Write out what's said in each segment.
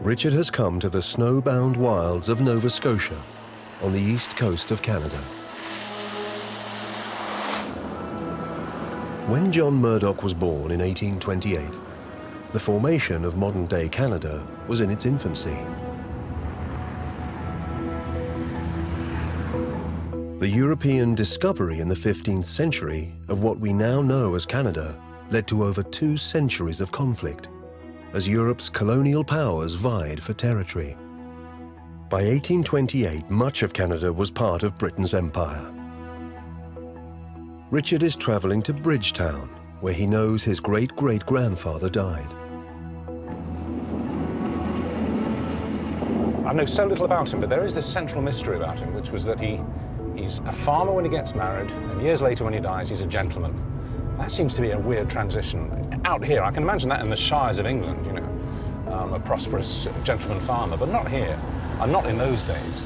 Richard has come to the snowbound wilds of Nova Scotia on the east coast of Canada. When John Murdoch was born in 1828, the formation of modern-day Canada was in its infancy. The European discovery in the 15th century of what we now know as Canada led to over 2 centuries of conflict, as Europe's colonial powers vied for territory. By 1828, much of Canada was part of Britain's empire. Richard is traveling to Bridgetown, where he knows his great-great-grandfather died. I know so little about him, but there is this central mystery about him, which was that he's a farmer when he gets married, and years later when he dies, he's a gentleman. That seems to be a weird transition. Out here, I can imagine that in the shires of England, you know, a prosperous gentleman farmer, but not here, and not in those days.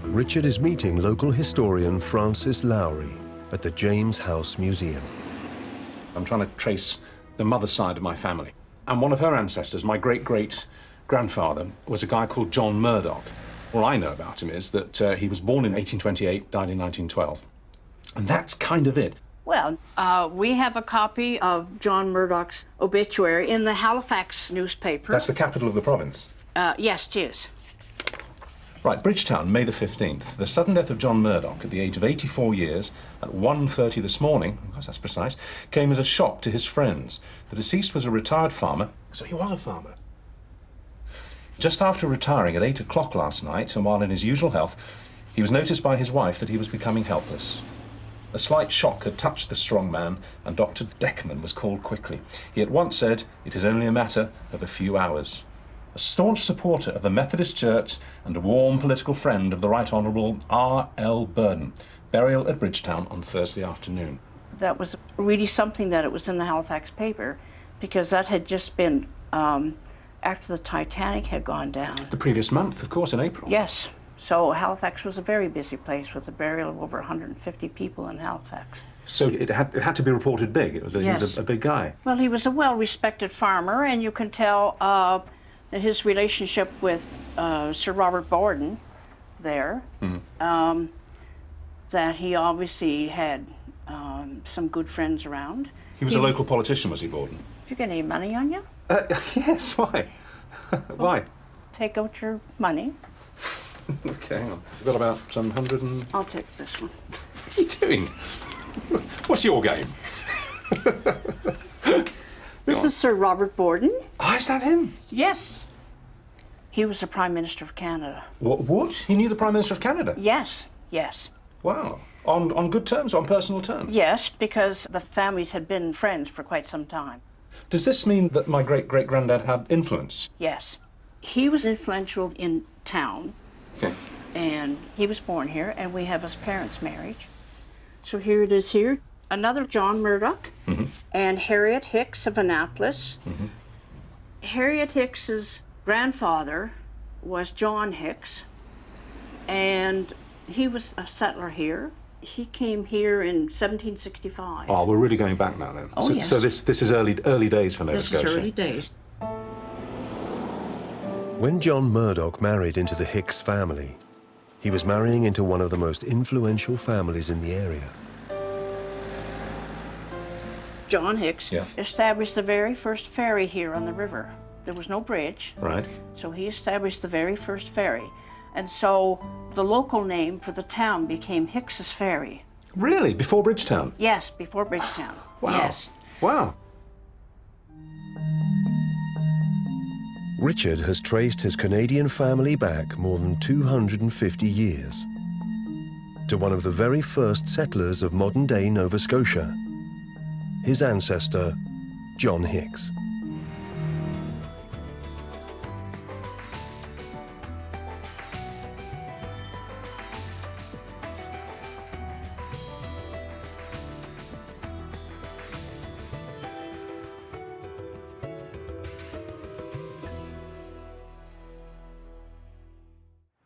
Richard is meeting local historian Francis Lowry at the James House Museum. I'm trying to trace the mother's side of my family. And one of her ancestors, my great-great-grandfather, was a guy called John Murdoch. All I know about him is that he was born in 1828, died in 1912. And that's kind of it. Well, we have a copy of John Murdoch's obituary in the Halifax newspaper. That's the capital of the province? Yes, it is. Right, Bridgetown, May the 15th. The sudden death of John Murdoch at the age of 84 years at 1:30 this morning, of course that's precise, came as a shock to his friends. The deceased was a retired farmer, so he was a farmer. Just after retiring at 8 o'clock last night, and while in his usual health, he was noticed by his wife that he was becoming helpless. A slight shock had touched the strong man, and Dr. Deckman was called quickly. He at once said, "It is only a matter of a few hours." A staunch supporter of the Methodist Church and a warm political friend of the Right Honourable R.L. Burden. Burial at Bridgetown on Thursday afternoon. That was really something that it was in the Halifax paper, because that had just been after the Titanic had gone down. The previous month, of course, in April. Yes. So Halifax was a very busy place with the burial of over 150 people in Halifax. So it had to be reported big. He was a big guy. Well, he was a well-respected farmer, and you can tell his relationship with Sir Robert Borden there, that he obviously had some good friends around. He was a local politician, was he, Borden? Did you get any money on you? Yes, why? Why? Take out your money. Okay, hang on. We've got about 100 and... I'll take this one. What are you doing? What's your game? This is Sir Robert Borden. Ah, is that him? Yes. He was the Prime Minister of Canada. What? He knew the Prime Minister of Canada? Yes, yes. Wow. On good terms, on personal terms? Yes, because the families had been friends for quite some time. Does this mean that my great-great-granddad had influence? Yes. He was influential in town. Okay. And he was born here, and we have his parents' marriage. So here it is here. Another John Murdoch and Harriet Hicks of Annapolis. Harriet Hicks's grandfather was John Hicks, and he was a settler here. He came here in 1765. Oh, we're really going back now then. Oh, yes. So this is early days for Nova Scotia. This is early days. When John Murdoch married into the Hicks family, he was marrying into one of the most influential families in the area. John Hicks established the very first ferry here on the river. There was no bridge. Right. So he established the very first ferry. And so the local name for the town became Hicks's Ferry. Really? Before Bridgetown? Yes, before Bridgetown. Wow. Yes. Wow. Richard has traced his Canadian family back more than 250 years to one of the very first settlers of modern-day Nova Scotia, his ancestor, John Hicks.